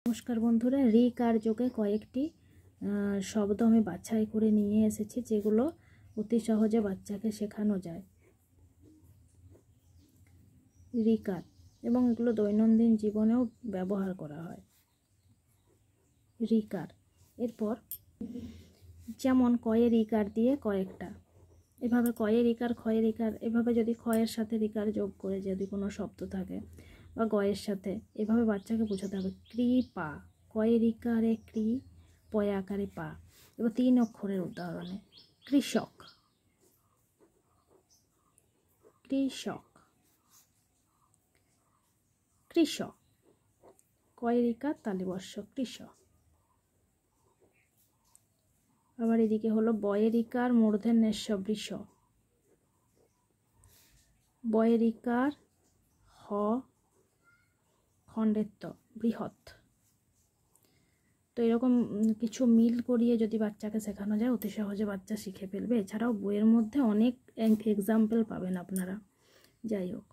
নমস্কার বন্ধুরা, রিক আর যোগে কয়েকটি শব্দ আমি বাছাই করে নিয়ে এসেছি যেগুলো অতি সহজে বাচ্চাকে শেখানো যায়। রিকার এবং এগুলো দৈনন্দিন জীবনেও ব্যবহার করা হয়। রিকার এরপর যেমন কয়ের রিকার দিয়ে কয়েকটা, এভাবে কয়ের রিকার খয়ের রিকার, এভাবে যদি খয়ের সাথে রিকার যোগ করে যদি কোনো শব্দ থাকে বা গয়ের সাথে, এভাবে বাচ্চাকে বোঝাতে হবে। কৃপা, কয়ে রিকারে কৃ, পয় আকারে পা। এবার 3 অক্ষরের উদাহরণে কৃষক, কৃষক, কৃষক, কয়ে রিকার তালিবর্ষ কৃষক। আবার এদিকে হলো বয়ে রিকার মূর্ধন্যস্য বৃষ, বয়ে রিকার হ খণ্ডেত্ব বৃহৎ। তো এরকম কিছু মিল করিয়ে যদি বাচ্চাকে শেখানো যায় অতি সহজে বাচ্চা শিখে ফেলবে। এছাড়াও বইয়ের মধ্যে অনেক এক্সাম্পল পাবেন আপনারা। যাই হোক।